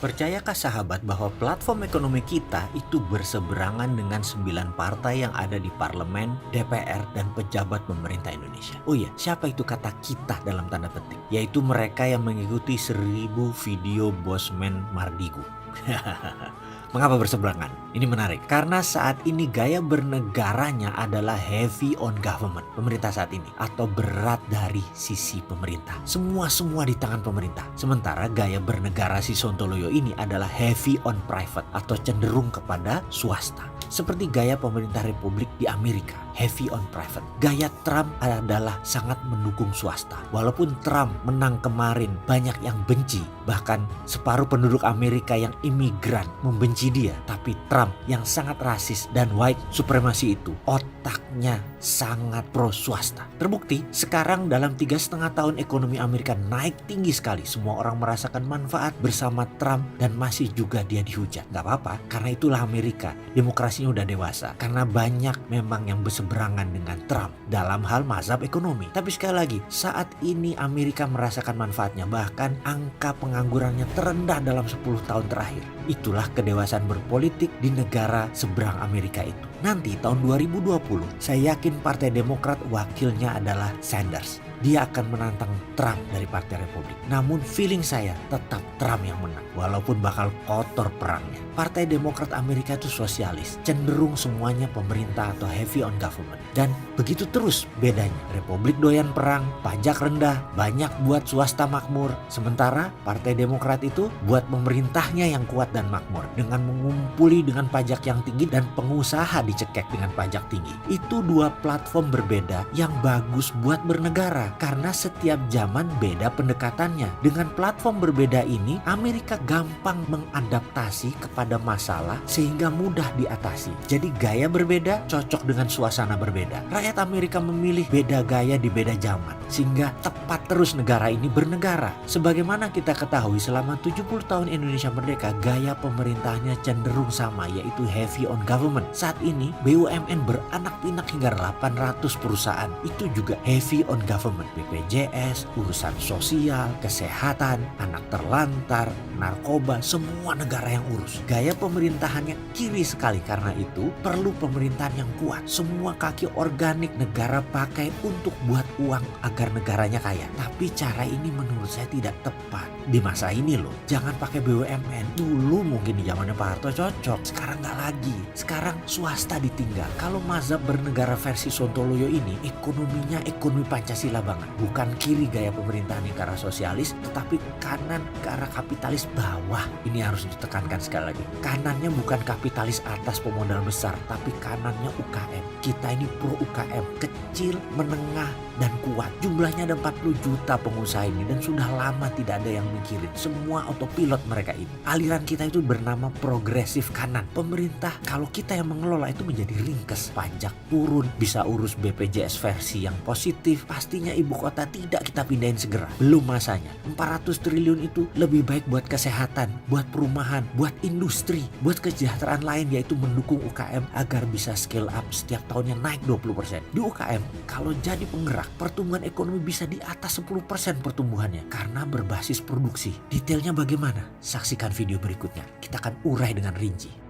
Percayakah sahabat bahwa platform ekonomi kita itu berseberangan dengan 9 partai yang ada di parlemen, DPR, dan pejabat pemerintah Indonesia? Oh iya, siapa itu kata kita dalam tanda petik? Yaitu mereka yang mengikuti 1000 video Bosman Mardigu. Mengapa berseberangan? Ini menarik karena saat ini gaya bernegaranya adalah heavy on government, pemerintah saat ini, atau berat dari sisi pemerintah. Semua di tangan pemerintah. Sementara gaya bernegara si Sontoloyo ini adalah heavy on private atau cenderung kepada swasta. Seperti gaya pemerintah republik di Amerika, heavy on private. Gaya Trump adalah sangat mendukung swasta. Walaupun Trump menang kemarin, banyak yang benci. Bahkan separuh penduduk Amerika yang imigran membenci dia. Tapi Trump yang sangat rasis dan white supremasi itu, otaknya sangat pro swasta. Terbukti sekarang dalam 3,5 tahun ekonomi Amerika naik tinggi sekali. Semua orang merasakan manfaat bersama Trump dan masih juga dia dihujat. Gak apa-apa, karena itulah Amerika. Demokrasinya udah dewasa. Karena banyak memang yang berseberangan dengan Trump dalam hal mazhab ekonomi. Tapi sekali lagi, saat ini Amerika merasakan manfaatnya. Bahkan angka penganggurannya terendah dalam 10 tahun terakhir. Itulah kedewasaan berpolitik di negara seberang Amerika itu. Nanti tahun 2020, saya yakin Partai Demokrat wakilnya adalah Sanders. Dia akan menantang Trump dari Partai Republik. Namun feeling saya tetap Trump yang menang. Walaupun bakal kotor perangnya. Partai Demokrat Amerika itu sosialis. Cenderung semuanya pemerintah atau heavy on government. Dan begitu terus bedanya. Republik doyan perang, pajak rendah, banyak buat swasta makmur. Sementara Partai Demokrat itu buat pemerintahnya yang kuat dan makmur. Dengan mengumpuli dengan pajak yang tinggi dan pengusaha dicekek dengan pajak tinggi. Itu dua platform berbeda yang bagus buat bernegara. Karena setiap zaman beda pendekatannya. Dengan platform berbeda ini, Amerika gampang mengadaptasi kepada masalah sehingga mudah diatasi. Jadi gaya berbeda cocok dengan suasana berbeda. Rakyat Amerika memilih beda gaya di beda zaman. Sehingga tepat terus negara ini bernegara. Sebagaimana kita ketahui selama 70 tahun Indonesia merdeka, gaya pemerintahnya cenderung sama, yaitu heavy on government. Saat ini BUMN beranak pinak hingga 800 perusahaan. Itu juga heavy on government. BPJS, urusan sosial, kesehatan, anak terlantar, narkoba, semua negara yang urus. Gaya pemerintahannya kiri sekali, karena itu perlu pemerintahan yang kuat. Semua kaki organik negara pakai untuk buat uang agar negaranya kaya. Tapi cara ini menurut saya tidak tepat. Di masa ini loh, jangan pakai BUMN. Dulu mungkin di zamannya Pak Harto cocok, sekarang nggak lagi. Sekarang swasta ditinggal. Kalau mazhab bernegara versi Sontoloyo ini, ekonominya ekonomi Pancasila banget. Bukan kiri gaya pemerintahan yang ke arah sosialis, tetapi kanan ke arah kapitalis bawah. Ini harus ditekankan sekali lagi. Kanannya bukan kapitalis atas pemodal besar, tapi kanannya UKM. Kita ini pro UKM, kecil, menengah, dan kuat. Jumlahnya ada 40 juta pengusaha ini dan sudah lama tidak ada yang mikirin. Semua autopilot mereka ini. Aliran kita itu bernama progresif kanan. Pemerintah kalau kita yang mengelola itu menjadi ringkes. Pajak turun, bisa urus BPJS versi yang positif. Pastinya ibu kota tidak kita pindahin segera. Belum masanya. 400 triliun itu lebih baik buat kesehatan, buat perumahan, buat industri, buat kesejahteraan lain, yaitu mendukung UKM agar bisa scale up setiap tahunnya naik 20%. Di UKM kalau jadi penggerak, pertumbuhan ekonomi bisa di atas 10% pertumbuhannya karena berbasis produksi. Detailnya bagaimana? Saksikan video berikutnya. Kita akan urai dengan rinci.